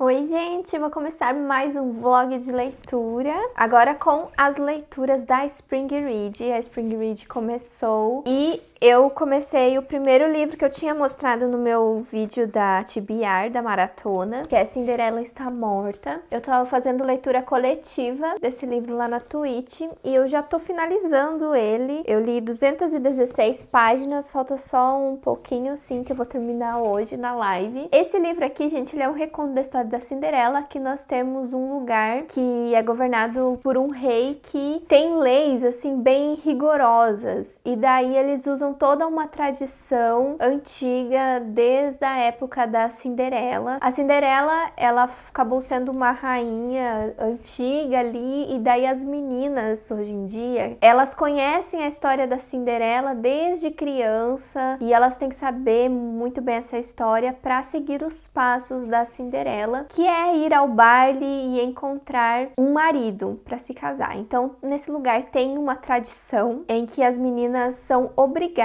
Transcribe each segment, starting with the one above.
Oi, gente! Vou começar mais um vlog de leitura, agora com as leituras da Spring Read. A Spring Read começou e eu comecei o primeiro livro que eu tinha mostrado no meu vídeo da TBR, da maratona, que é Cinderela Está Morta. Eu tava fazendo leitura coletiva desse livro lá na Twitch e eu já tô finalizando ele. Eu li 216 páginas, falta só um pouquinho, sim, que eu vou terminar hoje na live. Esse livro aqui, gente, ele é um reconto da história da Cinderela, que nós temos um lugar que é governado por um rei que tem leis, assim, bem rigorosas. E daí eles usam toda uma tradição antiga desde a época da Cinderela. A Cinderela, ela acabou sendo uma rainha antiga ali, e daí as meninas, hoje em dia, elas conhecem a história da Cinderela desde criança, e elas têm que saber muito bem essa história para seguir os passos da Cinderela, que é ir ao baile e encontrar um marido para se casar. Então, nesse lugar tem uma tradição em que as meninas são obrigadas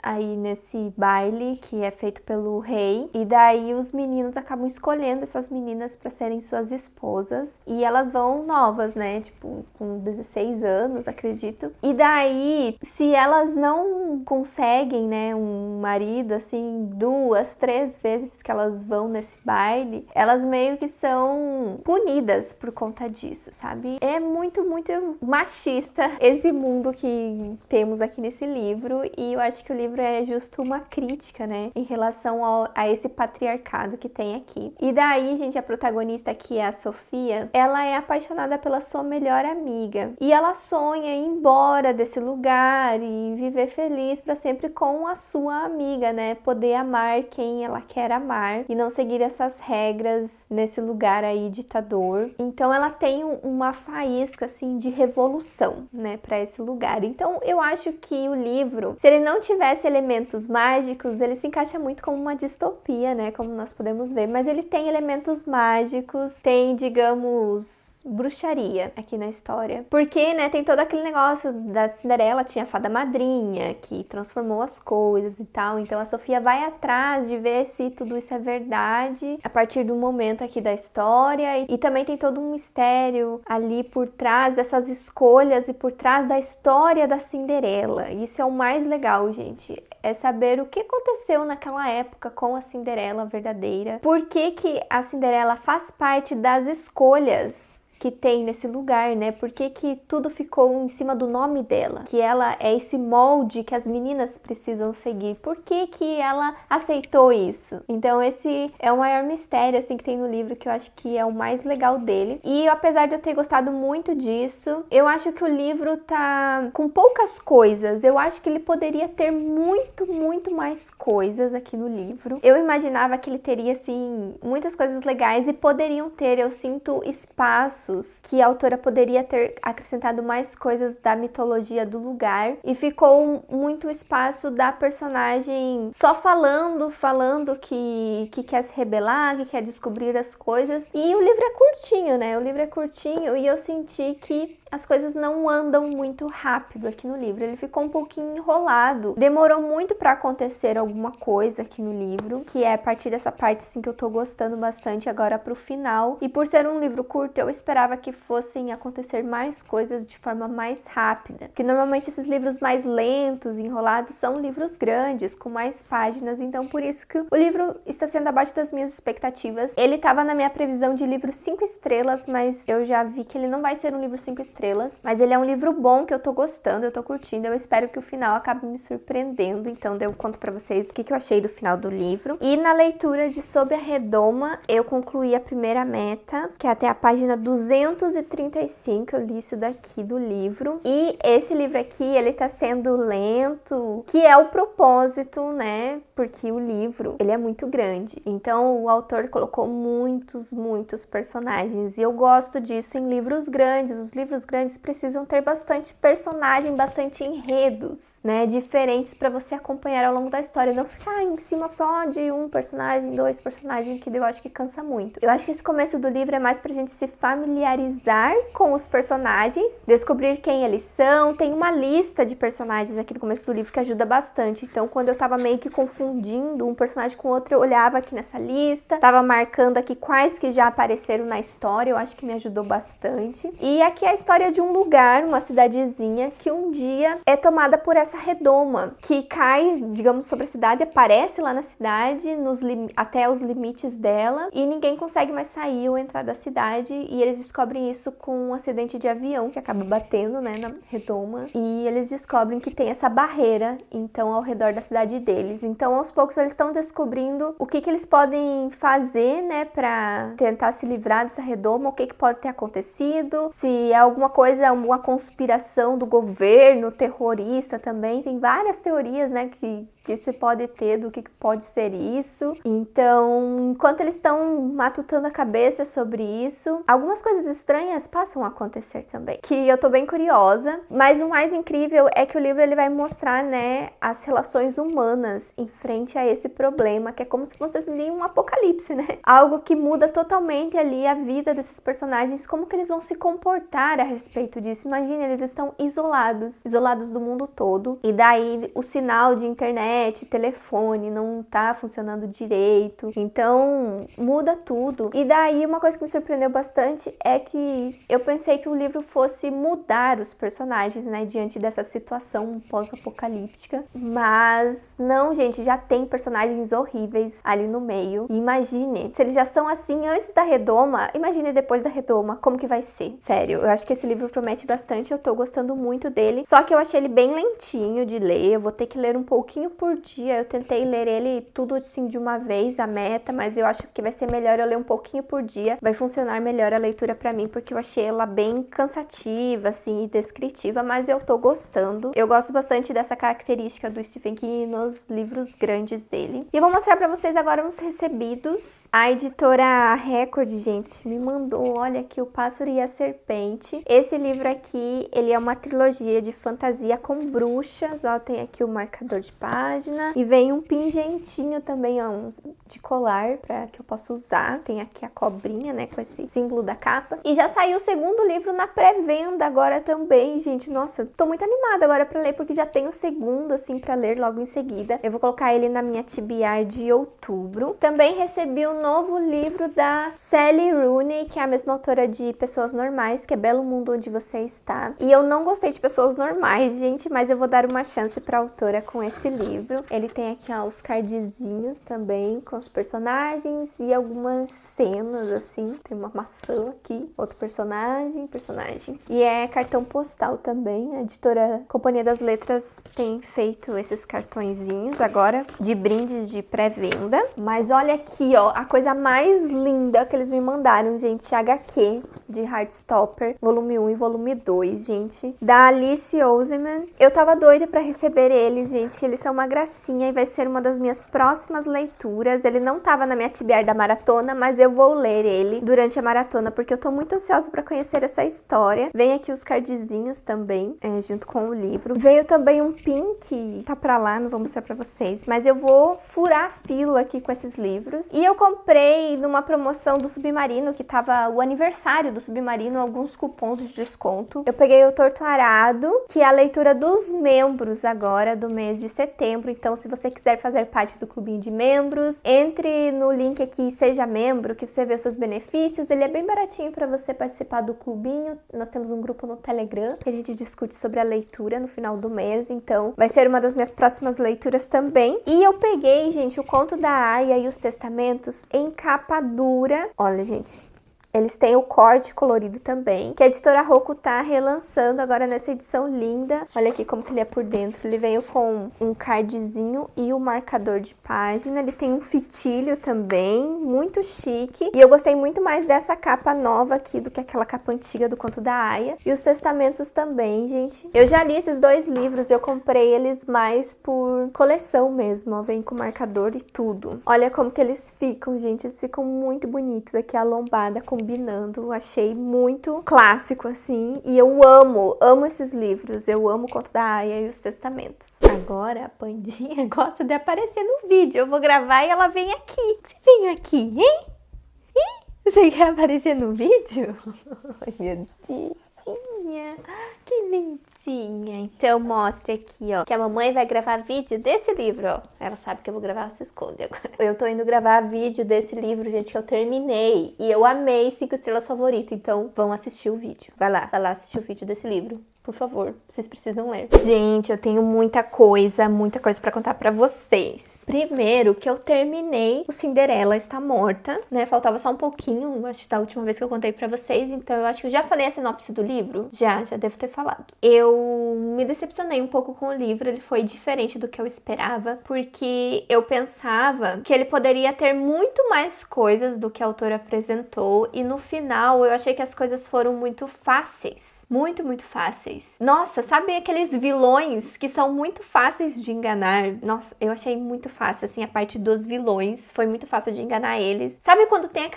a ir nesse baile que é feito pelo rei, e daí os meninos acabam escolhendo essas meninas para serem suas esposas, e elas vão novas, né, tipo com 16 anos, acredito. E daí, se elas não conseguem, né, um marido, assim, 2, 3 vezes que elas vão nesse baile, elas meio que são punidas por conta disso, sabe? É muito, muito machista esse mundo que temos aqui nesse livro, e eu acho que o livro é justo uma crítica, né, em relação a esse patriarcado que tem aqui. E daí, gente, a protagonista, que é a Sofia, ela é apaixonada pela sua melhor amiga, e ela sonha em ir embora desse lugar e viver feliz para sempre com a sua amiga, né, poder amar quem ela quer amar e não seguir essas regras nesse lugar aí ditador. Então ela tem uma faísca, assim, de revolução, né, para esse lugar. Então eu acho que o livro, se ele não tivesse elementos mágicos, ele se encaixa muito como uma distopia, né, como nós podemos ver, mas ele tem elementos mágicos, tem, digamos, bruxaria aqui na história. Porque, né, tem todo aquele negócio da Cinderela, tinha a fada madrinha, que transformou as coisas e tal. Então a Sofia vai atrás de ver se tudo isso é verdade a partir do momento aqui da história. E também tem todo um mistério ali por trás dessas escolhas e por trás da história da Cinderela. Isso é o mais legal, gente. É saber o que aconteceu naquela época com a Cinderela verdadeira. Por que que a Cinderela faz parte das escolhas que tem nesse lugar, né? Por que que tudo ficou em cima do nome dela? Que ela é esse molde que as meninas precisam seguir. Por que que ela aceitou isso? Então esse é o maior mistério, assim, que tem no livro, que eu acho que é o mais legal dele. E apesar de eu ter gostado muito disso, eu acho que o livro tá com poucas coisas. Eu acho que ele poderia ter muito, muito mais coisas aqui no livro. Eu imaginava que ele teria, assim, muitas coisas legais, e poderiam ter. Eu sinto espaço que a autora poderia ter acrescentado mais coisas da mitologia do lugar, e ficou muito espaço da personagem só falando que quer se rebelar, que quer descobrir as coisas. E o livro é curtinho, né? O livro é curtinho, e eu senti que as coisas não andam muito rápido aqui no livro. Ele ficou um pouquinho enrolado. Demorou muito pra acontecer alguma coisa aqui no livro, que é a partir dessa parte, assim, que eu tô gostando bastante agora pro final. E por ser um livro curto, eu esperava que fossem acontecer mais coisas de forma mais rápida. Porque normalmente esses livros mais lentos, enrolados, são livros grandes, com mais páginas. Então por isso que o livro está sendo abaixo das minhas expectativas. Ele tava na minha previsão de livro 5 estrelas, mas eu já vi que ele não vai ser um livro 5 estrelas. Mas ele é um livro bom, que eu tô gostando, eu tô curtindo. Eu espero que o final acabe me surpreendendo. Então eu conto pra vocês o que eu achei do final do livro. E na leitura de Sob a Redoma, eu concluí a primeira meta, que é até a página 235. Eu li isso daqui do livro. E esse livro aqui, ele tá sendo lento, que é o propósito, né? Porque o livro, ele é muito grande. Então o autor colocou muitos personagens. E eu gosto disso em livros grandes. Os livros grandes precisam ter bastante personagem, bastante enredos, né, diferentes para você acompanhar ao longo da história, não ficar em cima só de um personagem, 2 personagens, que eu acho que cansa muito. Eu acho que esse começo do livro é mais pra gente se familiarizar com os personagens, descobrir quem eles são. Tem uma lista de personagens aqui no começo do livro que ajuda bastante. Então, quando eu tava meio que confusa confundindo um personagem com outro, eu olhava aqui nessa lista, tava marcando aqui quais que já apareceram na história, eu acho que me ajudou bastante. E aqui é a história de um lugar, uma cidadezinha, que um dia é tomada por essa redoma, que cai, digamos, sobre a cidade, aparece lá na cidade, até os limites dela, e ninguém consegue mais sair ou entrar da cidade, e eles descobrem isso com um acidente de avião, que acaba batendo, né, na redoma, e eles descobrem que tem essa barreira, então, ao redor da cidade deles. Então, aos poucos, eles estão descobrindo o que eles podem fazer, né, pra tentar se livrar dessa redoma, o que pode ter acontecido, se é alguma coisa, alguma conspiração do governo, terrorista também, tem várias teorias, né, que você pode ter do que pode ser isso. Então, enquanto eles estão matutando a cabeça sobre isso, algumas coisas estranhas passam a acontecer também, que eu tô bem curiosa. Mas o mais incrível é que o livro ele vai mostrar, né, as relações humanas em frente a esse problema, que é como se fosse ali um apocalipse, né? Algo que muda totalmente ali a vida desses personagens, como que eles vão se comportar a respeito disso. Imagina, eles estão isolados do mundo todo, e daí o sinal de internet, telefone não tá funcionando direito, então muda tudo. E daí uma coisa que me surpreendeu bastante é que eu pensei que o livro fosse mudar os personagens, né, diante dessa situação pós-apocalíptica, mas não, gente, já tem personagens horríveis ali no meio. E imagine, se eles já são assim antes da redoma, imagine depois da redoma, como que vai ser? Sério, eu acho que esse livro promete bastante, eu tô gostando muito dele, só que eu achei ele bem lentinho de ler, eu vou ter que ler um pouquinho por dia. Eu tentei ler ele tudo assim de uma vez, a meta, mas eu acho que vai ser melhor eu ler um pouquinho por dia. Vai funcionar melhor a leitura pra mim, porque eu achei ela bem cansativa, assim, e descritiva, mas eu tô gostando. Eu gosto bastante dessa característica do Stephen King nos livros grandes dele. E eu vou mostrar pra vocês agora uns recebidos. A editora Record, gente, me mandou, olha aqui, O Pássaro e a Serpente. Esse livro aqui, ele é uma trilogia de fantasia com bruxas, ó, tem aqui o marcador de página, e vem um pingentinho também, ó, de colar para que eu possa usar. Tem aqui a cobrinha, né, com esse símbolo da capa. E já saiu o segundo livro na pré-venda agora também, gente. Nossa, tô muito animada agora para ler, porque já tem o segundo, assim, para ler logo em seguida. Eu vou colocar ele na minha TBR de outubro. Também recebi um novo livro da Sally Rooney, que é a mesma autora de Pessoas Normais, que é Belo Mundo Onde Você Está. E eu não gostei de Pessoas Normais, gente, mas eu vou dar uma chance pra autora com esse livro. Ele tem aqui, ó, os cardzinhos também com os personagens e algumas cenas, assim. Tem uma maçã aqui, outro personagem. E é cartão postal também. A editora Companhia das Letras tem feito esses cartõezinhos agora de brindes de pré-venda. Mas olha aqui, ó, a coisa mais linda que eles me mandaram, gente, HQ de Heartstopper, volume 1 e volume 2, gente, da Alice Oseman. Eu tava doida pra receber eles, gente. Eles são uma gracinha e vai ser uma das minhas próximas leituras. Ele não tava na minha TBR da maratona, mas eu vou ler ele durante a maratona, porque eu tô muito ansiosa pra conhecer essa história. Vem aqui os cardzinhos também, junto com o livro. Veio também um pin que tá pra lá, não vou mostrar pra vocês, mas eu vou furar a fila aqui com esses livros. E eu comprei numa promoção do Submarino, que tava o aniversário do Submarino, alguns cupons de desconto. Eu peguei o Torto Arado, que é a leitura dos membros agora do mês de setembro. Então, se você quiser fazer parte do clubinho de membros, entre no link aqui, seja membro, que você vê os seus benefícios. Ele é bem baratinho para você participar do clubinho. Nós temos um grupo no Telegram que a gente discute sobre a leitura no final do mês. Então, vai ser uma das minhas próximas leituras também. E eu peguei, gente, o Conto da Aia e os Testamentos em capa dura. Olha, gente, eles têm o corte colorido também, que a editora Roku tá relançando agora nessa edição linda. Olha aqui como que ele é por dentro. Ele veio com um cardzinho e um marcador de página. Ele tem um fitilho também, muito chique. E eu gostei muito mais dessa capa nova aqui do que aquela capa antiga do Conto da Aia. E os Testamentos também, gente. Eu já li esses dois livros, eu comprei eles mais por coleção mesmo, ó. Vem com marcador e tudo. Olha como que eles ficam, gente. Eles ficam muito bonitos aqui, a lombada combinando. Achei muito clássico, assim. E eu amo esses livros. Eu amo o Conto da Aia e os Testamentos. Agora a Pandinha gosta de aparecer no vídeo. Eu vou gravar e ela vem aqui. Você vem aqui, hein? Você quer aparecer no vídeo? Ai, meu Deus. Que lindinha. Então mostra aqui, ó, que a mamãe vai gravar vídeo desse livro, ó. Ela sabe que eu vou gravar, ela se esconde agora. Eu tô indo gravar vídeo desse livro, gente, que eu terminei. E eu amei 5 estrelas favorito. Então vão assistir o vídeo. Vai lá assistir o vídeo desse livro. Por favor, vocês precisam ler. Gente, eu tenho muita coisa pra contar pra vocês. Primeiro, que eu terminei o Cinderela Está Morta, né? Faltava só um pouquinho, acho que da última vez que eu contei pra vocês. Então, eu acho que eu já falei a sinopse do livro. Já devo ter falado. Eu me decepcionei um pouco com o livro. Ele foi diferente do que eu esperava. Porque eu pensava que ele poderia ter muito mais coisas do que a autora apresentou. E no final, eu achei que as coisas foram muito fáceis. Muito, muito fáceis. Nossa, sabe aqueles vilões que são muito fáceis de enganar? Nossa, eu achei muito fácil, assim, a parte dos vilões. Foi muito fácil de enganar eles. Sabe quando tem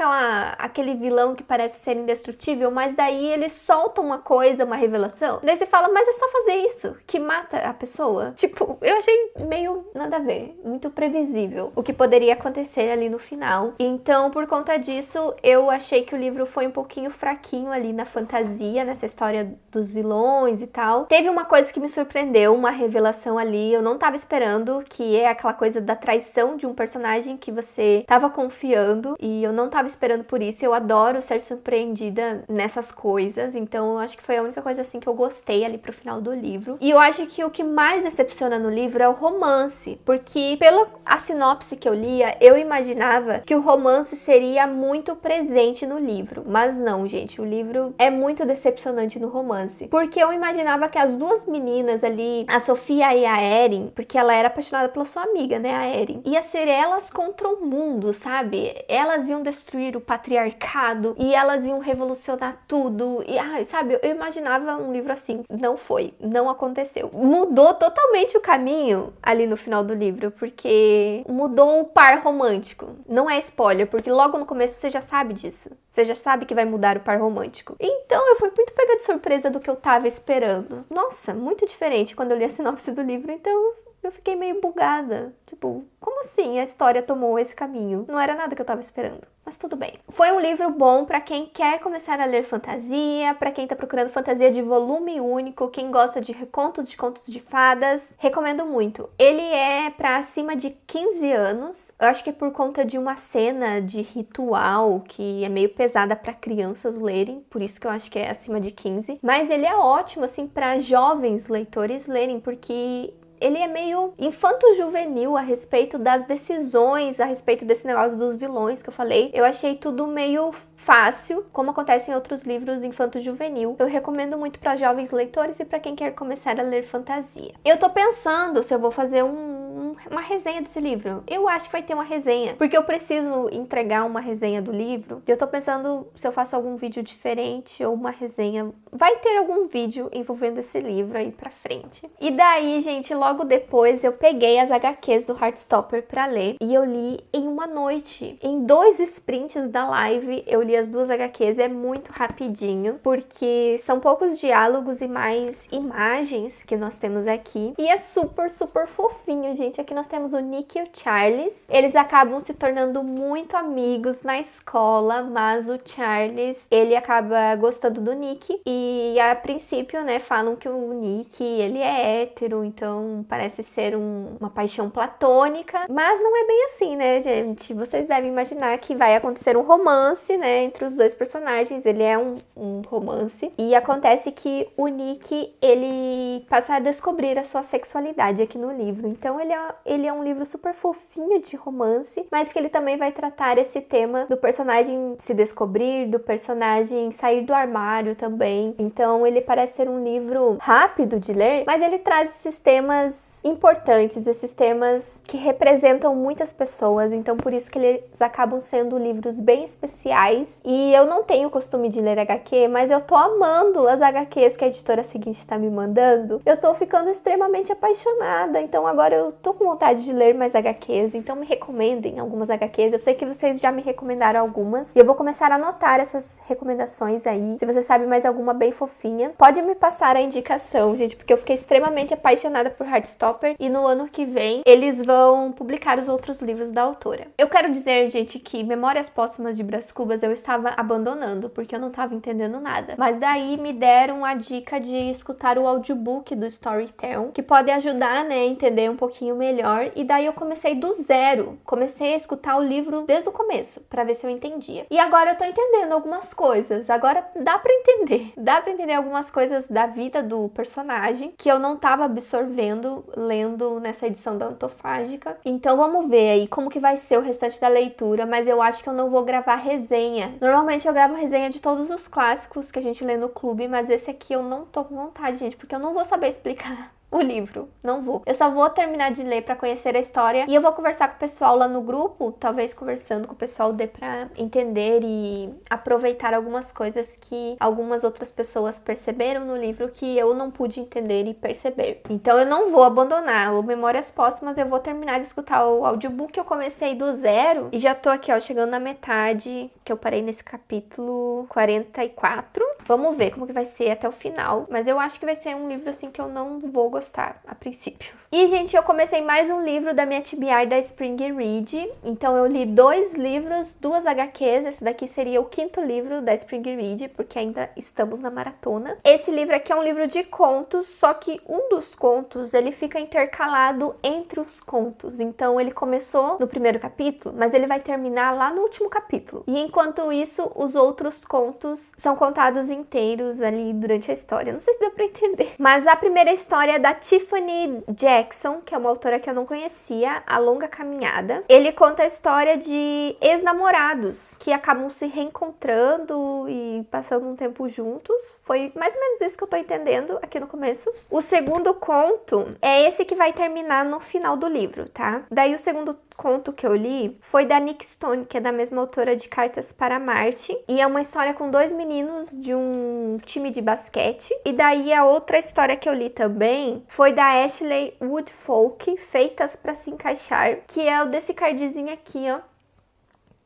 aquele vilão que parece ser indestrutível, mas daí eles soltam uma coisa, uma revelação? Daí você fala, mas é só fazer isso, que mata a pessoa. Tipo, eu achei meio nada a ver, muito previsível o que poderia acontecer ali no final. Então, por conta disso, eu achei que o livro foi um pouquinho fraquinho ali na fantasia, nessa história dos vilões e tal. Teve uma coisa que me surpreendeu, uma revelação ali, eu não tava esperando, que é aquela coisa da traição de um personagem que você tava confiando, e eu não tava esperando por isso. Eu adoro ser surpreendida nessas coisas, então eu acho que foi a única coisa assim que eu gostei ali pro final do livro. E eu acho que o que mais decepciona no livro é o romance, porque pela a sinopse que eu lia, eu imaginava que o romance seria muito presente no livro, mas não, gente, o livro é muito decepcionante no romance, porque eu imaginava que as duas meninas ali, a Sofia e a Erin, porque ela era apaixonada pela sua amiga, né, a Erin, ia ser elas contra o mundo, sabe? Elas iam destruir o patriarcado e elas iam revolucionar tudo. E, sabe, eu imaginava um livro assim. Não foi, não aconteceu. Mudou totalmente o caminho ali no final do livro, porque mudou o par romântico. Não é spoiler, porque logo no começo você já sabe disso. Você já sabe que vai mudar o par romântico. Então eu fui muito pega de surpresa do que eu tava esperando. Nossa, muito diferente quando eu li a sinopse do livro, então eu fiquei meio bugada. Tipo, como assim a história tomou esse caminho? Não era nada que eu tava esperando. Mas tudo bem. Foi um livro bom pra quem quer começar a ler fantasia, pra quem tá procurando fantasia de volume único, quem gosta de contos de fadas. Recomendo muito. Ele é pra acima de 15 anos. Eu acho que é por conta de uma cena de ritual que é meio pesada pra crianças lerem, por isso que eu acho que é acima de 15. Mas ele é ótimo, assim, pra jovens leitores lerem, porque ele é meio infanto-juvenil a respeito das decisões, a respeito desse negócio dos vilões que eu falei. Eu achei tudo meio fácil, como acontece em outros livros infanto-juvenil. Eu recomendo muito para jovens leitores e para quem quer começar a ler fantasia. Eu tô pensando se eu vou fazer uma resenha desse livro. Eu acho que vai ter uma resenha, porque eu preciso entregar uma resenha do livro. Eu tô pensando se eu faço algum vídeo diferente ou uma resenha. Vai ter algum vídeo envolvendo esse livro aí pra frente. E daí, gente, logo depois eu peguei as HQs do Heartstopper pra ler e eu li em uma noite. Em 2 sprints da live eu li as 2 HQs. É muito rapidinho, porque são poucos diálogos e mais imagens que nós temos aqui. E é super, super fofinho, gente. Aqui nós temos o Nick e o Charles. Eles acabam se tornando muito amigos na escola, mas o Charles, ele acaba gostando do Nick. E a princípio, né, falam que o Nick, ele é hétero, então parece ser uma paixão platônica. Mas não é bem assim, né, gente? Vocês devem imaginar que vai acontecer um romance, né, entre os 2 personagens. Ele é um romance. E acontece que o Nick, ele passa a descobrir a sua sexualidade aqui no livro. Então ele é um livro super fofinho de romance, mas que ele também vai tratar esse tema do personagem se descobrir, do personagem sair do armário também. Então ele parece ser um livro rápido de ler, mas ele traz esses temas importantes, esses temas que representam muitas pessoas, então por isso que eles acabam sendo livros bem especiais. E eu não tenho o costume de ler HQ, mas eu tô amando as HQs que a editora seguinte tá me mandando. Eu tô ficando extremamente apaixonada, então agora eu tô com vontade de ler mais HQs, então me recomendem algumas HQs. Eu sei que vocês já me recomendaram algumas e eu vou começar a anotar essas recomendações aí. Se você sabe mais alguma bem fofinha, pode me passar a indicação, gente, porque eu fiquei extremamente apaixonada por Heartstopper e no ano que vem eles vão publicar os outros livros da autora. Eu quero dizer, gente, que Memórias Póstumas de Brás Cubas eu estava abandonando porque eu não estava entendendo nada. Mas daí me deram a dica de escutar o audiobook do Storytel, que pode ajudar, né, a entender um pouquinho melhor. E daí eu comecei do zero. Comecei a escutar o livro desde o começo, pra ver se eu entendia. E agora eu tô entendendo algumas coisas. Agora dá pra entender. Dá pra entender algumas coisas da vida do personagem que eu não tava absorvendo lendo nessa edição da Antofágica. Então vamos ver aí como que vai ser o restante da leitura, mas eu acho que eu não vou gravar resenha. Normalmente eu gravo resenha de todos os clássicos que a gente lê no clube, mas esse aqui eu não tô com vontade, gente, porque eu não vou saber explicar o livro, não vou. Eu só vou terminar de ler pra conhecer a história e eu vou conversar com o pessoal lá no grupo, talvez conversando com o pessoal dê pra entender e aproveitar algumas coisas que algumas outras pessoas perceberam no livro que eu não pude entender e perceber. Então eu não vou abandonar o Memórias Póstumas, eu vou terminar de escutar o audiobook. Eu comecei do zero e já tô aqui, ó, chegando na metade, que eu parei nesse capítulo 44. Vamos ver como que vai ser até o final, mas eu acho que vai ser um livro assim que eu não vou gostar a princípio. E, gente, eu comecei mais um livro da minha TBR da Spring Read. Então eu li 2 livros, 2 HQs. Esse daqui seria o 5º livro da Spring Read, porque ainda estamos na maratona. Esse livro aqui é um livro de contos, só que um dos contos, ele fica intercalado entre os contos. Então ele começou no primeiro capítulo, mas ele vai terminar lá no último capítulo. E enquanto isso, os outros contos são contados inteiros ali durante a história. Não sei se deu pra entender. Mas a primeira história é da Tiffany Jackson, que é uma autora que eu não conhecia, A Longa Caminhada. Ele conta a história de ex-namorados que acabam se reencontrando e passando um tempo juntos. Foi mais ou menos isso que eu tô entendendo aqui no começo. O segundo conto é esse que vai terminar no final do livro, tá? Daí o segundo conto que eu li foi da Nick Stone, que é da mesma autora de Cartas para Marte, e é uma história com 2 meninos de um time de basquete. E daí a outra história que eu li também foi da Ashley Woodfolk, Feitas para se Encaixar, que é o desse cardzinho aqui, ó,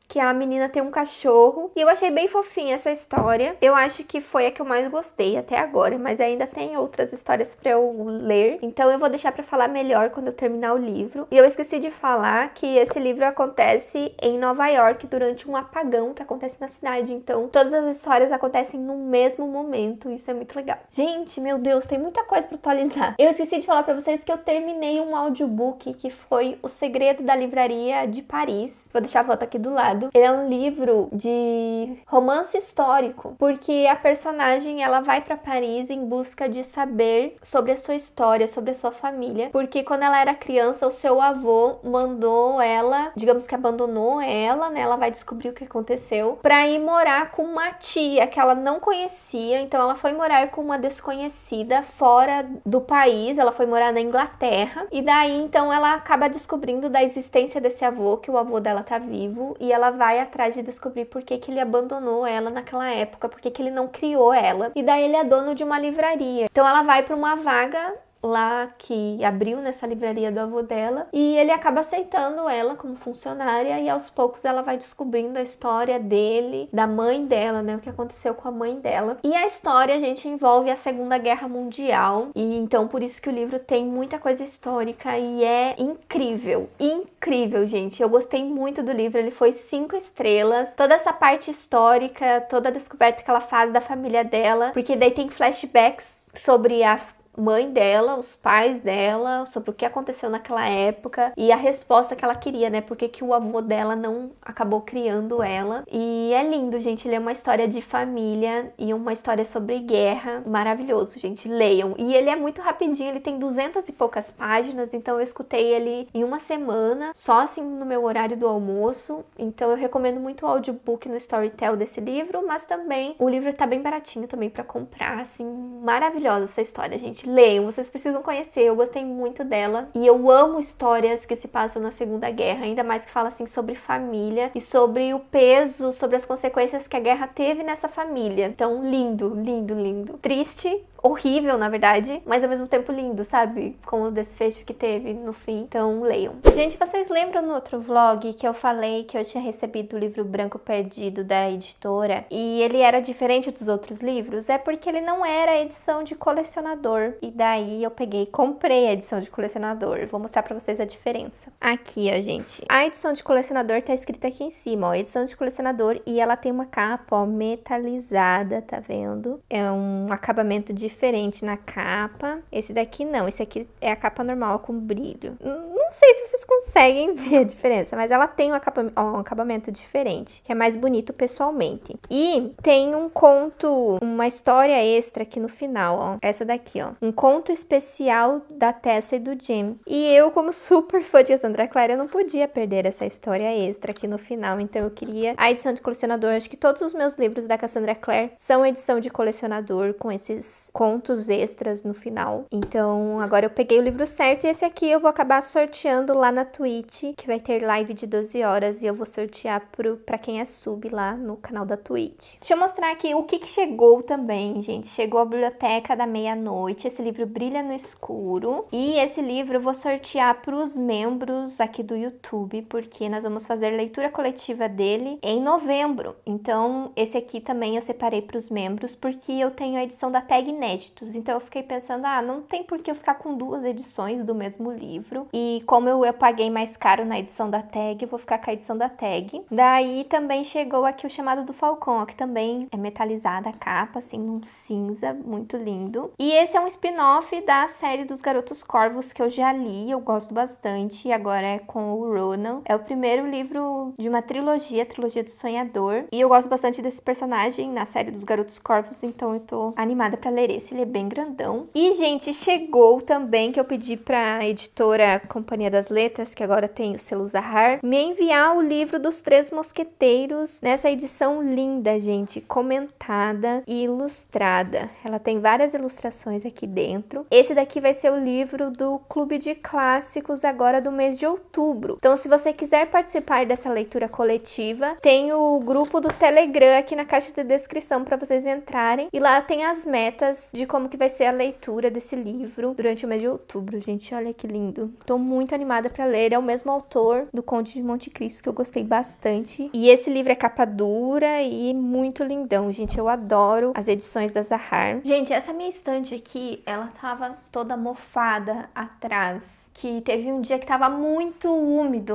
que a menina tem um cachorro. E eu achei bem fofinha essa história. Eu acho que foi a que eu mais gostei até agora, mas ainda tem outras histórias pra eu ler. Então eu vou deixar pra falar melhor quando eu terminar o livro. E eu esqueci de falar que esse livro acontece em Nova York durante um apagão que acontece na cidade. Então todas as histórias acontecem no mesmo momento. Isso é muito legal. Gente, meu Deus, tem muita coisa pra atualizar. Eu esqueci de falar pra vocês que eu terminei um audiobook que foi O Segredo da Livraria de Paris. Vou deixar a foto aqui do lado. Ele é um livro de romance histórico, porque a personagem ela vai para Paris em busca de saber sobre a sua história, sobre a sua família, porque quando ela era criança o seu avô mandou ela, digamos que abandonou ela, né? Ela vai descobrir o que aconteceu, para ir morar com uma tia que ela não conhecia. Então ela foi morar com uma desconhecida fora do país, ela foi morar na Inglaterra, e daí então ela acaba descobrindo da existência desse avô, que o avô dela tá vivo, e ela vai atrás de descobrir por que que ele abandonou ela naquela época, por que que ele não criou ela. E daí ele é dono de uma livraria. Então ela vai para uma vaga lá que abriu nessa livraria do avô dela, e ele acaba aceitando ela como funcionária, e aos poucos ela vai descobrindo a história dele, da mãe dela, né, o que aconteceu com a mãe dela. E a história, gente, envolve a Segunda Guerra Mundial, e então por isso que o livro tem muita coisa histórica e é incrível, incrível, gente. Eu gostei muito do livro, ele foi 5 estrelas. Toda essa parte histórica, toda a descoberta que ela faz da família dela, porque daí tem flashbacks sobre a mãe dela, os pais dela, sobre o que aconteceu naquela época e a resposta que ela queria, né? Porque que o avô dela não acabou criando ela. E é lindo, gente. Ele é uma história de família e uma história sobre guerra. Maravilhoso, gente. Leiam. E ele é muito rapidinho, ele tem 200 e poucas páginas, então eu escutei ele em uma semana, só assim no meu horário do almoço. Então eu recomendo muito o audiobook no Storytel desse livro, mas também o livro tá bem baratinho também pra comprar, assim. Maravilhosa essa história, gente. leiam, vocês precisam conhecer. Eu gostei muito dela e eu amo histórias que se passam na Segunda Guerra, ainda mais que fala assim sobre família e sobre o peso, sobre as consequências que a guerra teve nessa família. Então, lindo, lindo, lindo. Triste, horrível, na verdade, mas ao mesmo tempo lindo, sabe? Com o desfecho que teve no fim. Então, leiam. Gente, vocês lembram no outro vlog que eu falei que eu tinha recebido o livro Branco Perdido da editora e ele era diferente dos outros livros? É porque ele não era edição de colecionador. E daí eu peguei e comprei a edição de colecionador. Vou mostrar pra vocês a diferença. Aqui, ó, gente. A edição de colecionador tá escrita aqui em cima, ó. Edição de colecionador, e ela tem uma capa, ó, metalizada, tá vendo? É um acabamento diferente na capa. Esse daqui não, esse aqui é a capa normal com brilho. Não sei se vocês conseguem ver a diferença, mas ela tem um acabamento diferente, que é mais bonito pessoalmente. E tem um conto, uma história extra aqui no final, ó. Essa daqui, ó. Um conto especial da Tessa e do Jim. E eu, como super fã de Cassandra Clare, eu não podia perder essa história extra aqui no final, então eu queria a edição de colecionador. Acho que todos os meus livros da Cassandra Clare são edição de colecionador, com esses contos extras no final. Então, agora eu peguei o livro certo e esse aqui eu vou acabar sorteando lá na Twitch, que vai ter live de 12 horas e eu vou sortear pra quem é sub lá no canal da Twitch. Deixa eu mostrar aqui o que chegou também, gente. Chegou a Biblioteca da Meia-Noite, esse livro Brilha no Escuro. E esse livro eu vou sortear pros membros aqui do YouTube, porque nós vamos fazer leitura coletiva dele em novembro. Então, esse aqui também eu separei pros membros, porque eu tenho a edição da Tag Inéditos. Então, eu fiquei pensando, não tem por que eu ficar com duas edições do mesmo livro. E como eu paguei mais caro na edição da Tag, eu vou ficar com a edição da Tag. Daí, também chegou aqui o Chamado do Falcão, ó, que também é metalizada a capa, assim, num cinza muito lindo. E esse é um spin-off da série dos Garotos Corvos, que eu já li, eu gosto bastante, e agora é com o Ronan. É o primeiro livro de uma trilogia, a trilogia do Sonhador, e eu gosto bastante desse personagem na série dos Garotos Corvos, então eu tô animada pra ler esse, ele é bem grandão. E, gente, chegou também, que eu pedi pra editora Companhia das Letras, que agora tem o selo Zahar, me enviar o livro dos Três Mosqueteiros, nessa edição linda, gente, comentada e ilustrada. Ela tem várias ilustrações aqui dentro. Esse daqui vai ser o livro do Clube de Clássicos agora do mês de outubro. Então, se você quiser participar dessa leitura coletiva, tem o grupo do Telegram aqui na caixa de descrição para vocês entrarem. E lá tem as metas de como que vai ser a leitura desse livro durante o mês de outubro. Gente, olha que lindo. Tô muito animada para ler. É o mesmo autor do Conde de Monte Cristo, que eu gostei bastante. E esse livro é capa dura e muito lindão, gente. Eu adoro as edições da Zahar. Gente, essa minha estante aqui, ela tava toda mofada atrás. Que teve um dia que tava muito úmido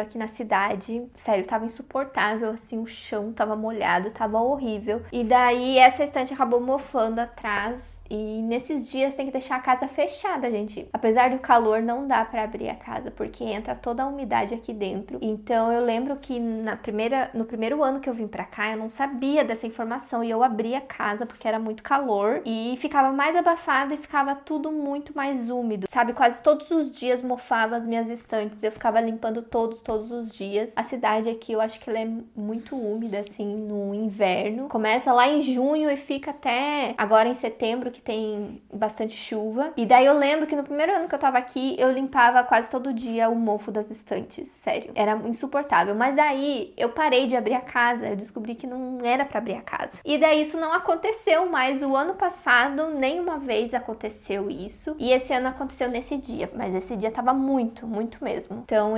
aqui na cidade. Sério, tava insuportável, assim, o chão tava molhado, tava horrível. E daí essa estante acabou mofando atrás. E nesses dias tem que deixar a casa fechada, gente. Apesar do calor, não dá pra abrir a casa, porque entra toda a umidade aqui dentro. Então eu lembro que no primeiro ano que eu vim pra cá, eu não sabia dessa informação. E eu abri a casa porque era muito calor. E ficava mais abafado e ficava tudo muito mais úmido. Sabe, quase todos os dias mofava as minhas estantes. Eu ficava limpando todos os dias. A cidade aqui, eu acho que ela é muito úmida, assim, no inverno. Começa lá em junho e fica até agora em setembro, que tem bastante chuva. E daí eu lembro que no primeiro ano que eu tava aqui, eu limpava quase todo dia o mofo das estantes. Sério, era insuportável. Mas daí eu parei de abrir a casa, eu descobri que não era pra abrir a casa. E daí isso não aconteceu mais. O ano passado, nenhuma vez aconteceu isso. E esse ano aconteceu nesse dia. Mas esse dia tava muito mesmo. Então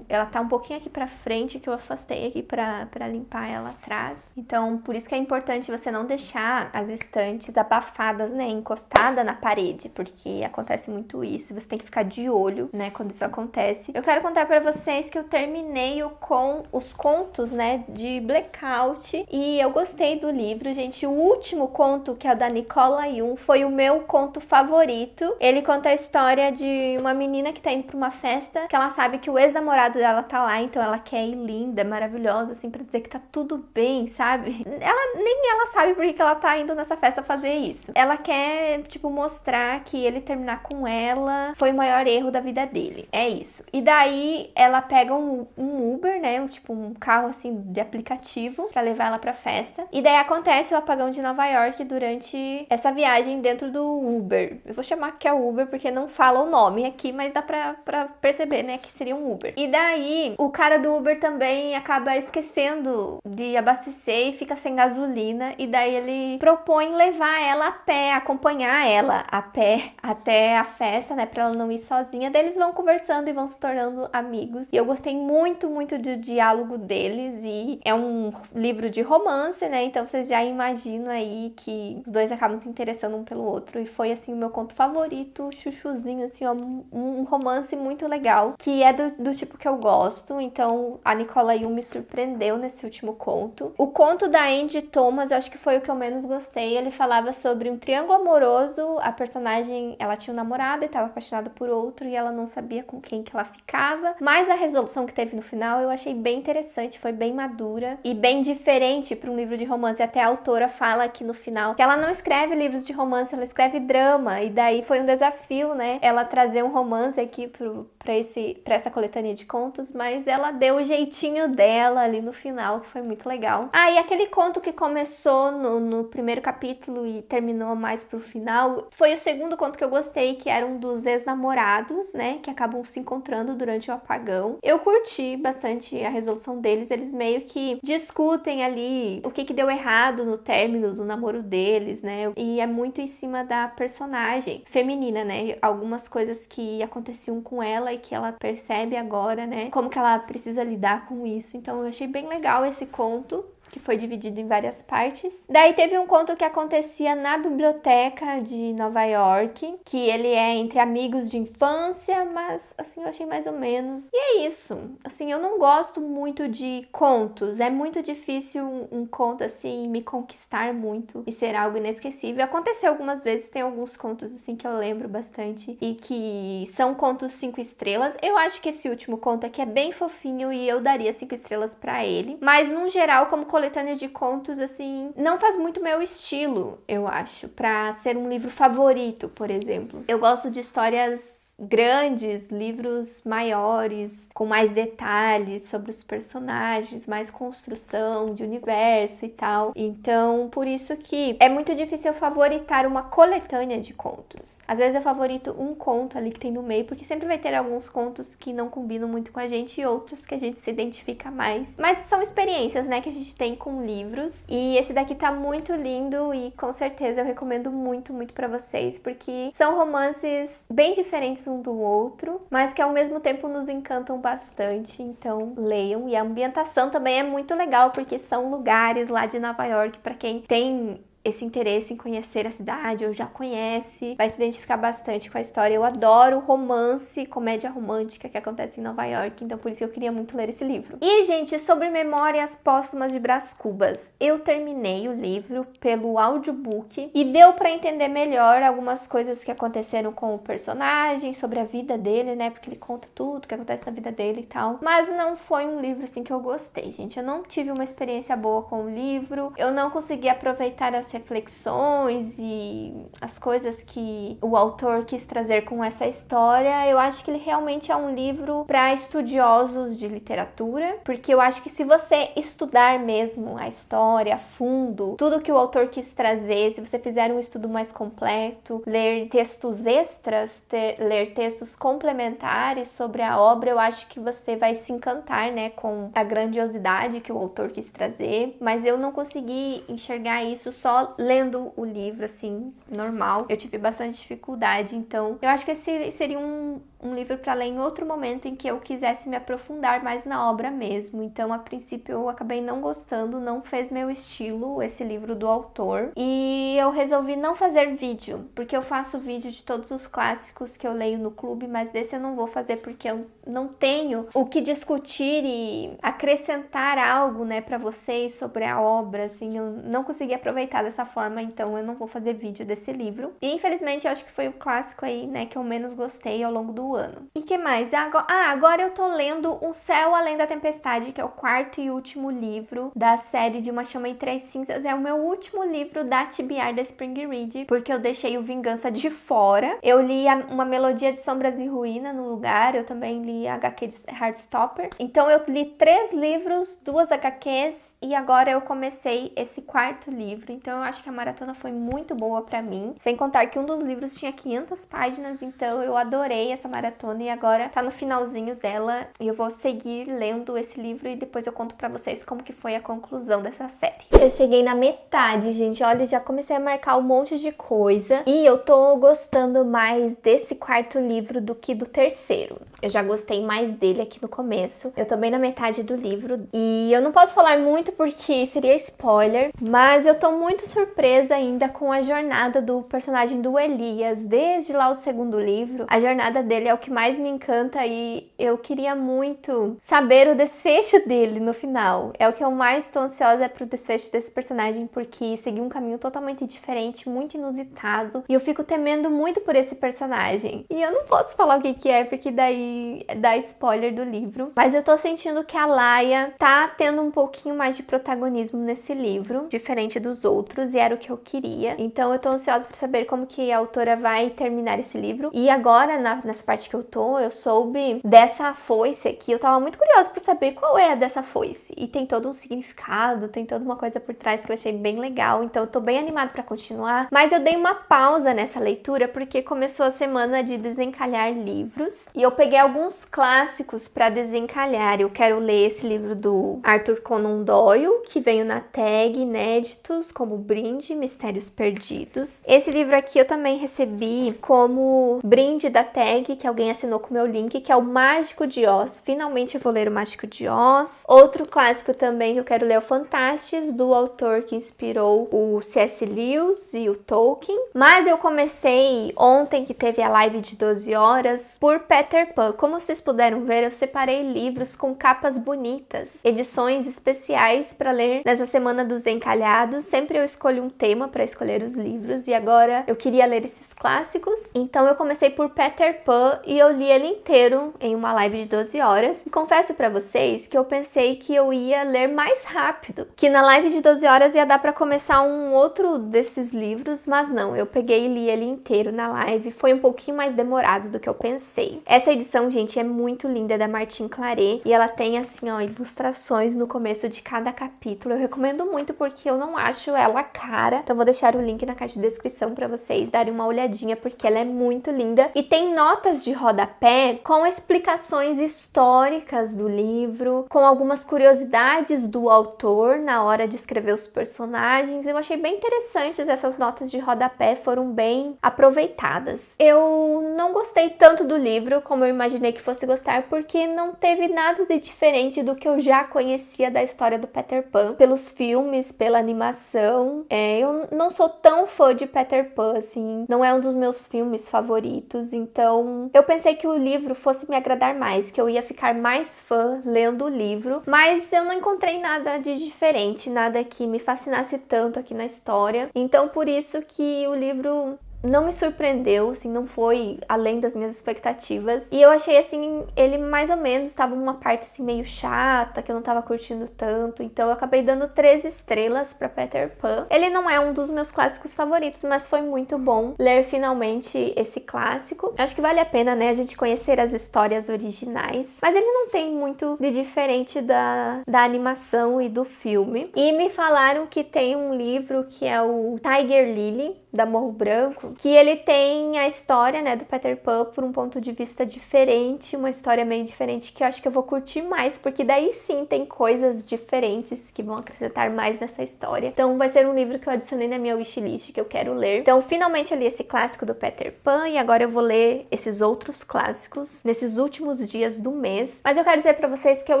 ela tá um pouquinho aqui pra frente, que eu afastei aqui pra limpar ela atrás. Então por isso que é importante você não deixar as estantes abafadas, né, encostada na parede, porque acontece muito isso. Você tem que ficar de olho, né, quando isso acontece. Eu quero contar pra vocês que eu terminei com os contos, né, de Blackout, e eu gostei do livro, gente. O último conto, que é o da Nicola Yoon, foi o meu conto favorito. Ele conta a história de uma menina que tá indo pra uma festa, que ela sabe que o ex-namorado dela tá lá, então ela quer ir linda, maravilhosa, assim, pra dizer que tá tudo bem, sabe? Nem ela sabe por que ela tá indo nessa festa fazer isso. Ela quer, tipo, mostrar que ele terminar com ela foi o maior erro da vida dele. É isso. E daí ela pega um Uber, né? Tipo, um carro assim de aplicativo pra levar ela pra festa. E daí acontece o apagão de Nova York durante essa viagem dentro do Uber. Eu vou chamar que é Uber porque não fala o nome aqui, mas dá pra perceber, né? Que seria um Uber. E daí o cara do Uber também acaba esquecendo de abastecer e fica sem gasolina. E daí ele propõe levar ela a pé, acompanhar ela a pé até a festa, né? Pra ela não ir sozinha. Daí eles vão conversando e vão se tornando amigos. E eu gostei muito, muito do diálogo deles. E é um livro de romance, né? Então vocês já imaginam aí que os dois acabam se interessando um pelo outro. E foi, assim, o meu conto favorito, chuchuzinho, assim, ó, um romance muito legal. Que é do tipo que eu gosto. Então a Nicola Yoon me surpreendeu nesse último conto. O conto da Angie Thomas, eu acho que foi o que eu menos gostei. Ele falava sobre um triângulo amoroso. A personagem, ela tinha um namorado e estava apaixonada por outro e ela não sabia com quem que ela ficava. Mas a resolução que teve no final eu achei bem interessante, foi bem madura e bem diferente para um livro de romance. Até a autora fala aqui no final que ela não escreve livros de romance, ela escreve drama. E daí foi um desafio, né? Ela trazer um romance aqui pra essa coletânea de contos, mas ela deu o jeitinho dela ali no final, que foi muito legal. Ah, e aquele conto que começou no primeiro capítulo e terminou mais pro final, foi o segundo conto que eu gostei, que era um dos ex-namorados, né, que acabam se encontrando durante o apagão. Eu curti bastante a resolução deles, eles meio que discutem ali o que deu errado no término do namoro deles, né, e é muito em cima da personagem feminina, né, algumas coisas que aconteciam com ela e que ela percebe agora, né, como que ela precisa lidar com isso. Então eu achei bem legal esse conto, que foi dividido em várias partes. Daí teve um conto que acontecia na biblioteca de Nova York, que ele é entre amigos de infância, mas assim, eu achei mais ou menos. E é isso. Assim, eu não gosto muito de contos. É muito difícil um conto assim me conquistar muito e ser algo inesquecível. Aconteceu algumas vezes, tem alguns contos assim que eu lembro bastante e que são contos 5 estrelas. Eu acho que esse último conto aqui é bem fofinho e eu daria 5 estrelas pra ele. Mas no geral, como coletânea de contos, assim, não faz muito meu estilo, eu acho, pra ser um livro favorito, por exemplo. Eu gosto de histórias grandes, livros maiores, com mais detalhes sobre os personagens, mais construção de universo e tal. Então, por isso que é muito difícil eu favoritar uma coletânea de contos. Às vezes eu favorito um conto ali que tem no meio, porque sempre vai ter alguns contos que não combinam muito com a gente e outros que a gente se identifica mais. Mas são experiências, né, que a gente tem com livros. E esse daqui tá muito lindo e com certeza eu recomendo muito, muito pra vocês, porque são romances bem diferentes um do outro, mas que ao mesmo tempo nos encantam bastante, então leiam. E a ambientação também é muito legal, porque são lugares lá de Nova York, para quem tem esse interesse em conhecer a cidade ou já conhece, vai se identificar bastante com a história. Eu adoro romance, comédia romântica que acontece em Nova York, então por isso eu queria muito ler esse livro. E, gente, sobre Memórias Póstumas de Brás Cubas, eu terminei o livro pelo audiobook e deu pra entender melhor algumas coisas que aconteceram com o personagem, sobre a vida dele, né, porque ele conta tudo que acontece na vida dele e tal. Mas não foi um livro, assim, que eu gostei, gente. Eu não tive uma experiência boa com o livro, eu não consegui aproveitar as reflexões e as coisas que o autor quis trazer com essa história. Eu acho que ele realmente é um livro para estudiosos de literatura, porque eu acho que se você estudar mesmo a história a fundo, tudo que o autor quis trazer, se você fizer um estudo mais completo, ler textos extras, ler textos complementares sobre a obra, eu acho que você vai se encantar, né, com a grandiosidade que o autor quis trazer. Mas eu não consegui enxergar isso só lendo o livro, assim, normal. Eu tive bastante dificuldade, então eu acho que esse seria um livro para ler em outro momento em que eu quisesse me aprofundar mais na obra mesmo. Então, a princípio, eu acabei não gostando, não fez meu estilo esse livro do autor. E eu resolvi não fazer vídeo, porque eu faço vídeo de todos os clássicos que eu leio no clube, mas desse eu não vou fazer porque eu não tenho o que discutir e acrescentar algo, né, para vocês sobre a obra, assim, eu não consegui aproveitar dessa forma, então eu não vou fazer vídeo desse livro. E infelizmente eu acho que foi o clássico aí, né, que eu menos gostei ao longo do do ano. E que mais? Agora eu tô lendo Um Céu Além da Tempestade, que é o quarto e último livro da série de Uma Chama em Três Cinzas. É o meu último livro da TBR da Spring Read, porque eu deixei o Vingança de fora. Eu li Uma Melodia de Sombras e Ruína no lugar, eu também li a HQ de Heartstopper. Então eu li 3 livros, 2 HQs, e agora eu comecei esse quarto livro, então eu acho que a maratona foi muito boa pra mim. Sem contar que um dos livros tinha 500 páginas, então eu adorei essa maratona e agora tá no finalzinho dela. E eu vou seguir lendo esse livro e depois eu conto pra vocês como que foi a conclusão dessa série. Eu cheguei na metade, gente, olha, já comecei a marcar um monte de coisa. E eu tô gostando mais desse quarto livro do que do terceiro. Eu já gostei mais dele aqui no começo. Eu tô bem na metade do livro e eu não posso falar muito porque seria spoiler, mas eu tô muito surpresa ainda com a jornada do personagem do Elias, desde lá o segundo livro. A jornada dele é o que mais me encanta e eu queria muito saber o desfecho dele no final. É o que eu mais tô ansiosa pro desfecho desse personagem, porque seguiu um caminho totalmente diferente, muito inusitado, e eu fico temendo muito por esse personagem. E eu não posso falar o que é, porque daí dá spoiler do livro, mas eu tô sentindo que a Laia tá tendo um pouquinho mais de protagonismo nesse livro, diferente dos outros, e era o que eu queria. Então eu tô ansiosa pra saber como que a autora vai terminar esse livro. E agora, nessa parte que eu soube dessa foice aqui. Eu tava muito curiosa pra saber qual é a dessa foice. E tem todo um significado, tem toda uma coisa por trás que eu achei bem legal. Então eu tô bem animada pra continuar. Mas eu dei uma pausa nessa leitura porque começou a semana de desencalhar livros. E eu peguei alguns clássicos pra desencalhar. Eu quero ler esse livro do Arthur Conan Doyle, que veio na tag, inéditos, como brinde, Mistérios Perdidos. Esse livro aqui eu também recebi como brinde da tag, que alguém assinou com o meu link, que é o Mágico de Oz. Finalmente eu vou ler o Mágico de Oz. Outro clássico também que eu quero ler é o Fantastes, do autor que inspirou o C.S. Lewis e o Tolkien. Mas eu comecei ontem, que teve a live de 12 horas, por Peter Pan. Como vocês puderam ver, eu separei livros com capas bonitas, edições especiais para ler nessa semana dos encalhados. Sempre eu escolho um tema para escolher os livros e agora eu queria ler esses clássicos. Então eu comecei por Peter Pan e eu li ele inteiro em uma live de 12 horas. E confesso para vocês que eu pensei que eu ia ler mais rápido, que na live de 12 horas ia dar para começar um outro desses livros, mas não, eu peguei e li ele inteiro na live. Foi um pouquinho mais demorado do que eu pensei. Essa edição, gente, é muito linda, é da Martin Claret e ela tem assim, ó, ilustrações no começo de cada capítulo. Eu recomendo muito porque eu não acho ela cara. Então vou deixar o link na caixa de descrição para vocês darem uma olhadinha porque ela é muito linda. E tem notas de rodapé com explicações históricas do livro, com algumas curiosidades do autor na hora de escrever os personagens. Eu achei bem interessantes essas notas de rodapé, foram bem aproveitadas. Eu não gostei tanto do livro como eu imaginei que fosse gostar, porque não teve nada de diferente do que eu já conhecia da história do Peter Pan, pelos filmes, pela animação. Eu não sou tão fã de Peter Pan, assim, não é um dos meus filmes favoritos, então eu pensei que o livro fosse me agradar mais, que eu ia ficar mais fã lendo o livro, mas eu não encontrei nada de diferente, nada que me fascinasse tanto aqui na história, então por isso que o livro não me surpreendeu, assim, não foi além das minhas expectativas. E eu achei, assim, ele mais ou menos estava numa parte, assim, meio chata, que eu não tava curtindo tanto. Então eu acabei dando 3 estrelas pra Peter Pan. Ele não é um dos meus clássicos favoritos, mas foi muito bom ler finalmente esse clássico. Eu acho que vale a pena, né, a gente conhecer as histórias originais. Mas ele não tem muito de diferente da animação e do filme. E me falaram que tem um livro que é o Tiger Lily, da Morro Branco, que ele tem a história, né, do Peter Pan por um ponto de vista diferente, uma história meio diferente que eu acho que eu vou curtir mais, porque daí sim tem coisas diferentes que vão acrescentar mais nessa história. Então vai ser um livro que eu adicionei na minha wishlist, que eu quero ler. Então finalmente eu li esse clássico do Peter Pan e agora eu vou ler esses outros clássicos nesses últimos dias do mês. Mas eu quero dizer pra vocês que eu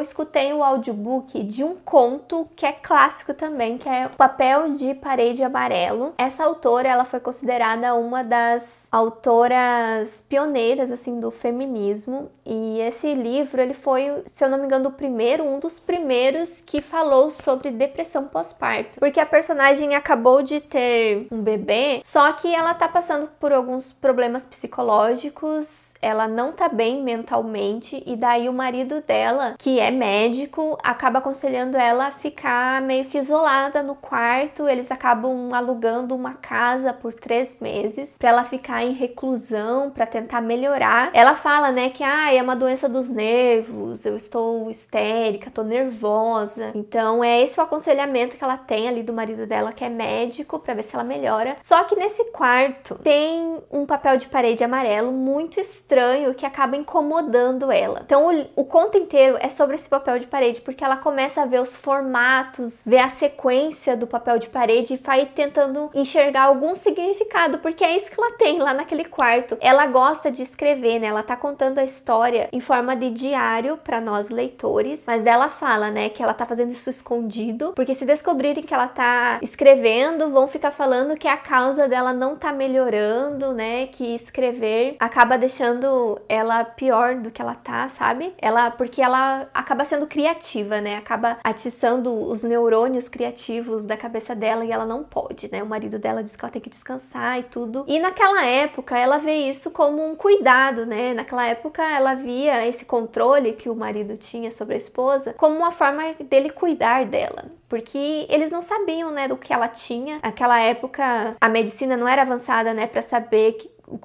escutei o audiobook de um conto que é clássico também, que é O Papel de Parede Amarelo. Essa autora, ela foi considerada uma das autoras pioneiras, assim, do feminismo. E esse livro, ele foi, se eu não me engano, um dos primeiros que falou sobre depressão pós-parto. Porque a personagem acabou de ter um bebê, só que ela tá passando por alguns problemas psicológicos, ela não tá bem mentalmente, e daí o marido dela, que é médico, acaba aconselhando ela a ficar meio que isolada no quarto. Eles acabam alugando uma casa por 3 meses pra ela ficar em reclusão, pra tentar melhorar. Ela fala, né, que é uma doença dos nervos, eu estou histérica, tô nervosa. Então é esse o aconselhamento que ela tem ali do marido dela, que é médico, pra ver se ela melhora. Só que nesse quarto tem um papel de parede amarelo muito estranho que acaba incomodando ela. Então o conto inteiro é sobre esse papel de parede, porque ela começa a ver os formatos, ver a sequência do papel de parede e vai tentando enxergar algum significado, porque é isso que ela tem lá naquele quarto. Ela gosta de escrever, né? Ela tá contando a história em forma de diário para nós leitores, mas dela fala, né, que ela tá fazendo isso escondido, porque se descobrirem que ela tá escrevendo, vão ficar falando que a causa dela não tá melhorando, né, que escrever acaba deixando ela pior do que ela tá, sabe? Porque ela acaba sendo criativa, né? Acaba atiçando os neurônios criativos da cabeça dela e ela não pode, né? O marido dela diz que ela tem que descansar e tudo. E naquela época ela vê isso como um cuidado, né? Naquela época ela via esse controle que o marido tinha sobre a esposa como uma forma dele cuidar dela. Porque eles não sabiam, né, do que ela tinha. Naquela época a medicina não era avançada, né, para saber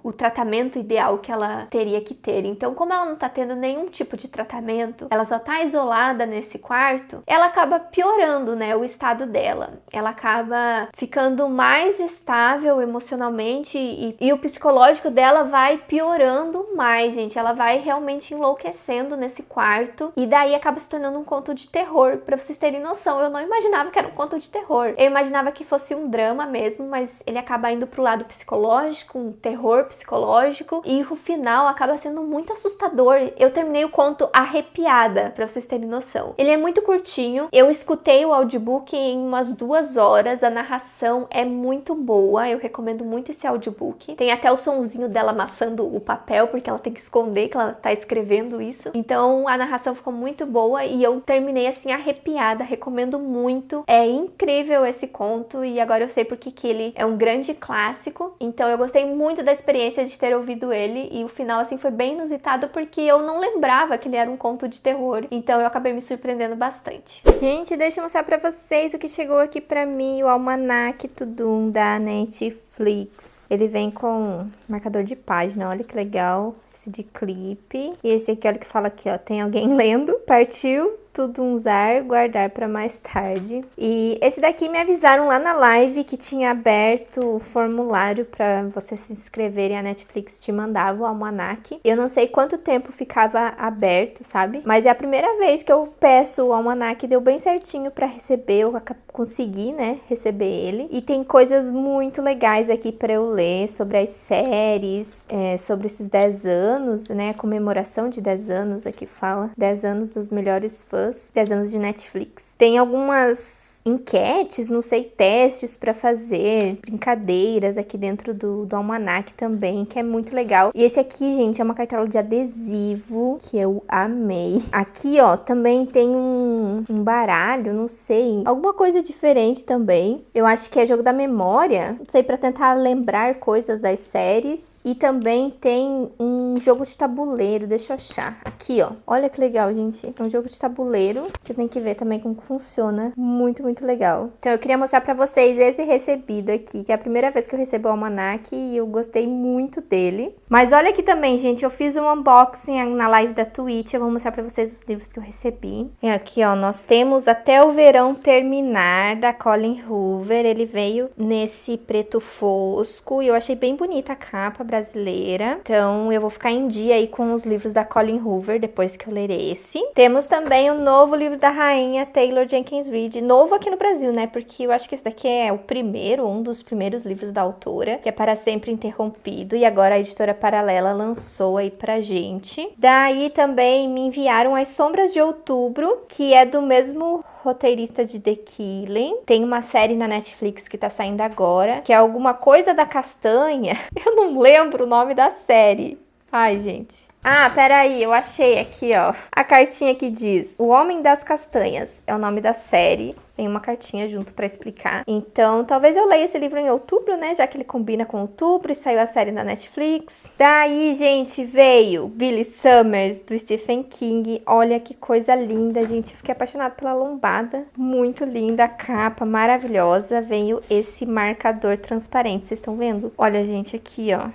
o tratamento ideal que ela teria que ter. Então, como ela não tá tendo nenhum tipo de tratamento, ela só tá isolada nesse quarto, ela acaba piorando, né, o estado dela. Ela acaba ficando mais estável emocionalmente e o psicológico dela vai piorando mais, gente. Ela vai realmente enlouquecendo nesse quarto e daí acaba se tornando um conto de terror. Pra vocês terem noção, eu não imaginava que era um conto de terror. Eu imaginava que fosse um drama mesmo, mas ele acaba indo pro lado psicológico, um terror psicológico, e o final acaba sendo muito assustador. Eu terminei o conto arrepiada, pra vocês terem noção. Ele é muito curtinho, eu escutei o audiobook em umas 2 horas, a narração é muito boa, eu recomendo muito esse audiobook. Tem até o sonzinho dela amassando o papel, porque ela tem que esconder que ela tá escrevendo isso. Então a narração ficou muito boa e eu terminei assim arrepiada, recomendo muito. É incrível esse conto e agora eu sei porque que ele é um grande clássico. Então eu gostei muito da experiência de ter ouvido ele e o final assim foi bem inusitado porque eu não lembrava que ele era um conto de terror. Então eu acabei me surpreendendo bastante. Gente, deixa eu mostrar pra vocês o que chegou aqui pra mim, o Almanac Tudum da Netflix. Ele vem com marcador de página, olha que legal. Esse de clipe. E esse aqui, olha que fala aqui, ó, tem alguém lendo. Partiu. Tudo usar, guardar para mais tarde. E esse daqui me avisaram lá na live que tinha aberto o formulário para você se inscrever e a Netflix te mandava o almanac. Eu não sei quanto tempo ficava aberto, sabe? Mas é a primeira vez que eu peço o almanac, deu bem certinho para receber, eu consegui, né, receber ele. E tem coisas muito legais aqui para eu ler sobre as séries, sobre esses 10 anos, né, comemoração de 10 anos, aqui fala, 10 anos dos melhores fãs. 10 anos de Netflix. Tem algumas enquetes, não sei, testes pra fazer, brincadeiras aqui dentro do almanac também, que é muito legal. E esse aqui, gente, é uma cartela de adesivo que eu amei. Aqui, ó, também tem um baralho, não sei, alguma coisa diferente também. Eu acho que é jogo da memória, não sei, pra tentar lembrar coisas das séries. E também tem um jogo de tabuleiro, deixa eu achar. Aqui, ó, olha que legal, gente. É um jogo de tabuleiro que tem que ver também como funciona. Muito, muito legal. Então eu queria mostrar pra vocês esse recebido aqui, que é a primeira vez que eu recebo o almanac e eu gostei muito dele. Mas olha aqui também, gente, eu fiz um unboxing na live da Twitch, eu vou mostrar pra vocês os livros que eu recebi. E aqui, ó, nós temos Até o Verão Terminar, da Colleen Hoover. Ele veio nesse preto fosco e eu achei bem bonita a capa brasileira. Então eu vou ficar em dia aí com os livros da Colleen Hoover depois que eu ler esse. Temos também o novo livro da rainha Taylor Jenkins Reid, novo aqui no Brasil, né? Porque eu acho que esse daqui é um dos primeiros livros da autora, que é Para Sempre Interrompido, e agora a editora Paralela lançou aí pra gente. Daí também me enviaram As Sombras de Outubro, que é do mesmo roteirista de The Killing. Tem uma série na Netflix que tá saindo agora, que é alguma coisa da castanha. Eu não lembro o nome da série. Ai, gente. Ah, peraí, eu achei aqui, ó, a cartinha que diz O Homem das Castanhas é o nome da série. Tem uma cartinha junto pra explicar. Então, talvez eu leia esse livro em outubro, né? Já que ele combina com outubro e saiu a série na Netflix. Daí, gente, veio Billy Summers, do Stephen King. Olha que coisa linda, gente. Eu fiquei apaixonada pela lombada. Muito linda, a capa maravilhosa. Veio esse marcador transparente, vocês estão vendo? Olha, gente, aqui, ó.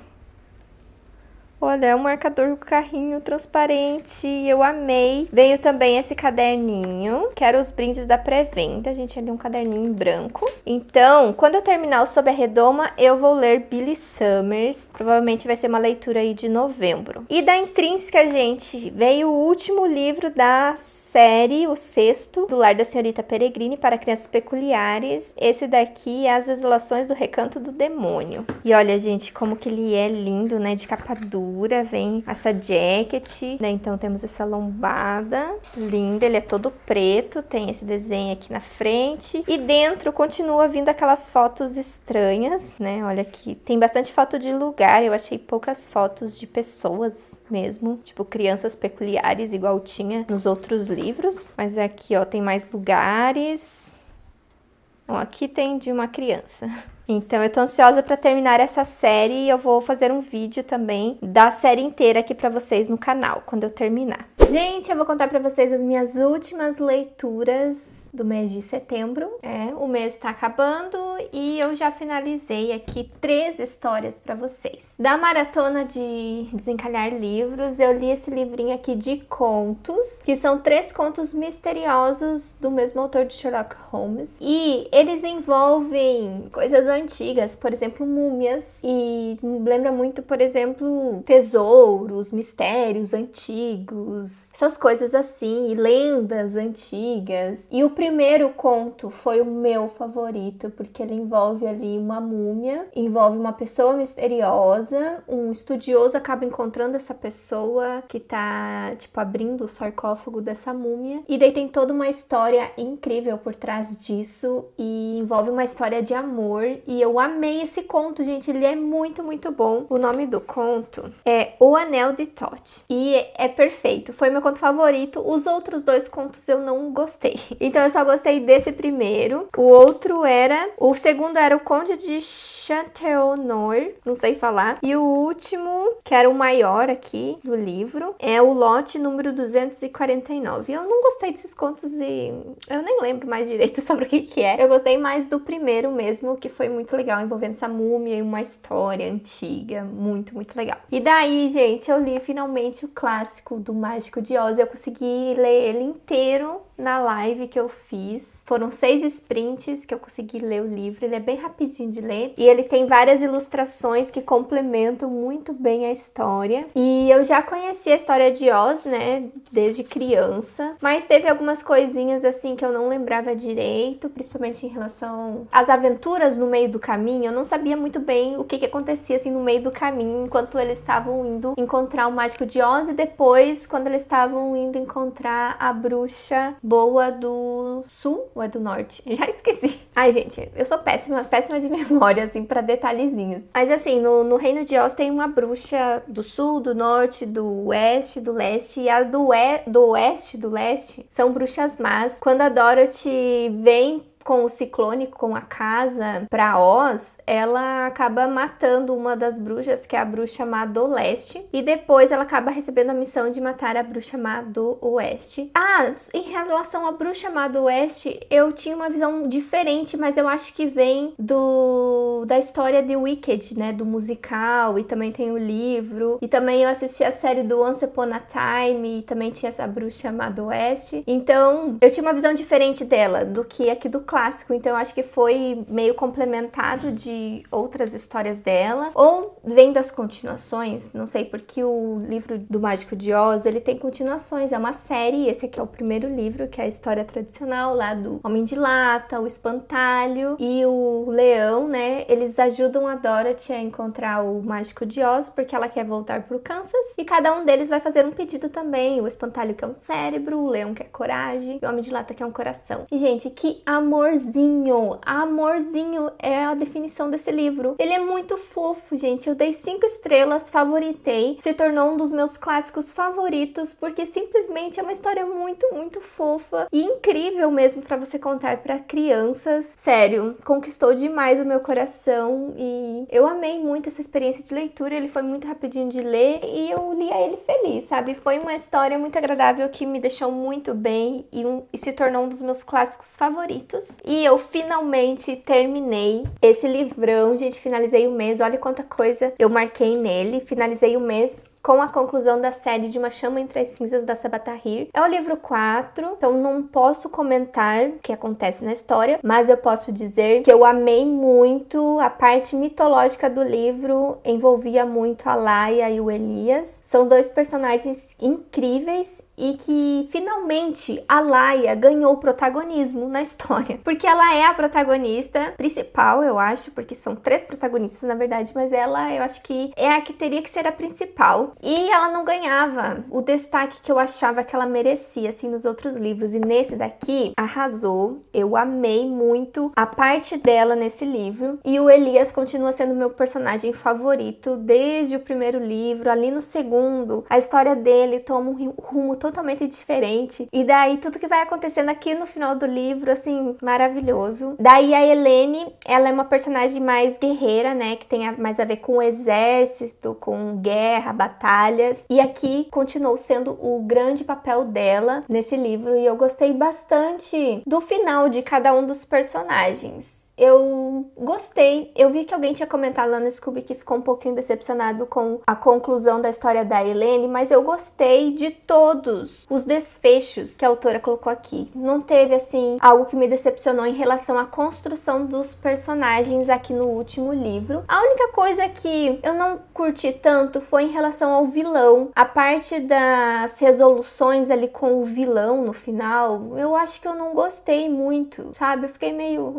Olha, é um marcador com carrinho transparente, eu amei. Veio também esse caderninho, que era os brindes da pré-venda. Gente, ali um caderninho em branco. Então, quando eu terminar o Sob a Redoma, eu vou ler Billy Summers. Provavelmente vai ser uma leitura aí de novembro. E da Intrínseca, gente, veio o último livro da série, o sexto, do Lar da Senhorita Peregrine para Crianças Peculiares. Esse daqui é As Isolações do Recanto do Demônio. E olha, gente, como que ele é lindo, né? De capa dura, vem essa jacket, né? Então temos essa lombada linda, ele é todo preto, tem esse desenho aqui na frente. E dentro continua vindo aquelas fotos estranhas, né? Olha aqui, tem bastante foto de lugar, eu achei poucas fotos de pessoas mesmo, tipo crianças peculiares, igual tinha nos outros livros. Mas aqui, ó, tem mais lugares. Bom, aqui tem de uma criança. Então, eu tô ansiosa pra terminar essa série e eu vou fazer um vídeo também da série inteira aqui pra vocês no canal, quando eu terminar. Gente, eu vou contar pra vocês as minhas últimas leituras do mês de setembro. O mês tá acabando e eu já finalizei aqui 3 histórias pra vocês. Da maratona de Desencalhar Livros, eu li esse livrinho aqui de contos, que são 3 contos misteriosos do mesmo autor de Sherlock Holmes. E eles envolvem coisas antigas, por exemplo, múmias, e lembra muito, por exemplo, tesouros, mistérios antigos, essas coisas assim, lendas antigas. E o primeiro conto foi o meu favorito, porque ele envolve ali uma múmia, envolve uma pessoa misteriosa, um estudioso acaba encontrando essa pessoa que tá, tipo, abrindo o sarcófago dessa múmia, e daí tem toda uma história incrível por trás disso, e envolve uma história de amor. E eu amei esse conto, gente. Ele é muito, muito bom. O nome do conto é O Anel de Thoth. E é perfeito. Foi meu conto favorito. Os outros 2 contos eu não gostei. Então eu só gostei desse primeiro. O segundo era o Conde de Châteauneuf. Não sei falar. E o último, que era o maior aqui do livro, é o lote número 249. Eu não gostei desses contos e eu nem lembro mais direito sobre o que é. Eu gostei mais do primeiro mesmo, que foi muito legal, envolvendo essa múmia e uma história antiga, muito, muito legal. E daí, gente, eu li finalmente o clássico do Mágico de Oz. Eu consegui ler ele inteiro na live que eu fiz. Foram 6 sprints que eu consegui ler o livro. Ele é bem rapidinho de ler e ele tem várias ilustrações que complementam muito bem a história. E eu já conheci a história de Oz, né, desde criança, mas teve algumas coisinhas assim que eu não lembrava direito, principalmente em relação às aventuras no meio do caminho. Eu não sabia muito bem o que acontecia assim no meio do caminho, enquanto eles estavam indo encontrar o Mágico de Oz e depois quando eles estavam indo encontrar a bruxa boa do sul ou é do norte? Já esqueci. Ai, gente, eu sou péssima de memória, assim, pra detalhezinhos. Mas assim, no Reino de Oz tem uma bruxa do sul, do norte, do oeste, do leste, e as do oeste, do leste, são bruxas más. Quando a Dorothy vem com o ciclone, com a casa pra Oz, ela acaba matando uma das bruxas, que é a bruxa má do leste, e depois ela acaba recebendo a missão de matar a bruxa má do oeste. Em relação à bruxa má do oeste, eu tinha uma visão diferente, mas eu acho que vem da história de Wicked, né, do musical, e também tem o livro, e também eu assisti a série do Once Upon a Time, e também tinha essa bruxa má do oeste. Então, eu tinha uma visão diferente dela, do que aqui do clássico, então eu acho que foi meio complementado de outras histórias dela, ou vem das continuações, não sei, porque o livro do Mágico de Oz, ele tem continuações, é uma série, esse aqui é o primeiro livro, que é a história tradicional lá do Homem de Lata, o Espantalho e o Leão, né? Eles ajudam a Dorothy a encontrar o Mágico de Oz, porque ela quer voltar pro Kansas, e cada um deles vai fazer um pedido também, o Espantalho quer um cérebro, o Leão quer coragem, e o Homem de Lata quer um coração. E, gente, que amorzinho! Amorzinho é a definição desse livro. Ele é muito fofo, gente. Eu dei 5 estrelas, favoritei. Se tornou um dos meus clássicos favoritos, porque simplesmente é uma história muito, muito fofa e incrível mesmo pra você contar pra crianças. Sério, conquistou demais o meu coração e eu amei muito essa experiência de leitura. Ele foi muito rapidinho de ler e eu lia ele feliz, sabe? Foi uma história muito agradável que me deixou muito bem e se tornou um dos meus clássicos favoritos. E eu finalmente terminei esse livrão, gente. Finalizei o mês, olha quanta coisa eu marquei nele. Finalizei o mês com a conclusão da série De Uma Chama Entre as Cinzas, da Sabaa Tahir. É o livro 4, então não posso comentar o que acontece na história, mas eu posso dizer que eu amei muito a parte mitológica do livro, envolvia muito a Laia e o Elias. São dois personagens incríveis e que finalmente a Laia ganhou protagonismo na história, porque ela é a protagonista principal, eu acho, porque são 3 protagonistas na verdade, mas ela, eu acho que é a que teria que ser a principal, e ela não ganhava o destaque que eu achava que ela merecia, assim, nos outros livros, e nesse daqui arrasou. Eu amei muito a parte dela nesse livro, e o Elias continua sendo meu personagem favorito desde o primeiro livro. Ali no segundo, a história dele toma um rumo totalmente diferente. E daí tudo que vai acontecendo aqui no final do livro, assim, maravilhoso. Daí a Helene, ela é uma personagem mais guerreira, né? Que tem mais a ver com o exército, com guerra, batalhas. E aqui continuou sendo o grande papel dela nesse livro. E eu gostei bastante do final de cada um dos personagens. Eu gostei. Eu vi que alguém tinha comentado lá no Scooby que ficou um pouquinho decepcionado com a conclusão da história da Helene, mas eu gostei de todos os desfechos que a autora colocou aqui. Não teve, assim, algo que me decepcionou em relação à construção dos personagens aqui no último livro. A única coisa que eu não curti tanto foi em relação ao vilão. A parte das resoluções ali com o vilão no final, eu acho que eu não gostei muito, sabe? Eu fiquei meio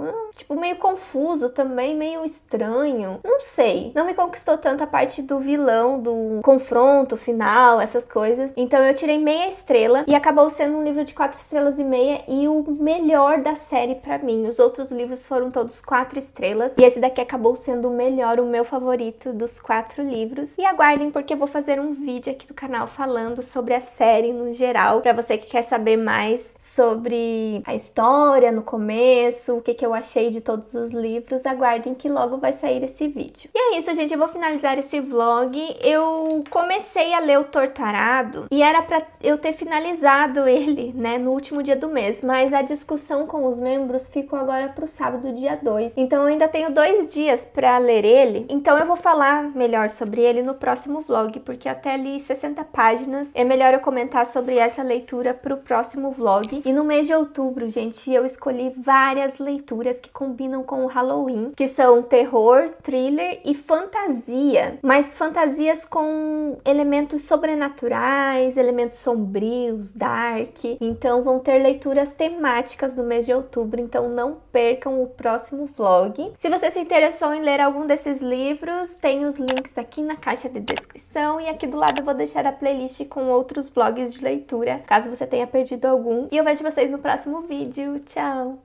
meio confuso também, meio estranho. Não sei. Não me conquistou tanto a parte do vilão, do confronto final, essas coisas. Então eu tirei meia estrela e acabou sendo um livro de 4 estrelas e meia e o melhor da série pra mim. Os outros livros foram todos 4 estrelas e esse daqui acabou sendo o melhor, o meu favorito dos 4 livros. E aguardem porque eu vou fazer um vídeo aqui do canal falando sobre a série no geral, pra você que quer saber mais sobre a história no começo, o que eu achei de todos os livros. Aguardem que logo vai sair esse vídeo. E é isso, gente, eu vou finalizar esse vlog. Eu comecei a ler o Torturado e era pra eu ter finalizado ele, né, no último dia do mês, mas a discussão com os membros ficou agora pro sábado, dia 2. Então eu ainda tenho 2 dias pra ler ele, então eu vou falar melhor sobre ele no próximo vlog, porque até li 60 páginas. É melhor eu comentar sobre essa leitura pro próximo vlog. E no mês de outubro, gente, eu escolhi várias leituras que combinam com o Halloween, que são terror, thriller e fantasia, mas fantasias com elementos sobrenaturais, elementos sombrios, dark. Então vão ter leituras temáticas no mês de outubro, então não percam o próximo vlog. Se você se interessou em ler algum desses livros, tem os links aqui na caixa de descrição e aqui do lado eu vou deixar a playlist com outros vlogs de leitura, caso você tenha perdido algum. E eu vejo vocês no próximo vídeo. Tchau!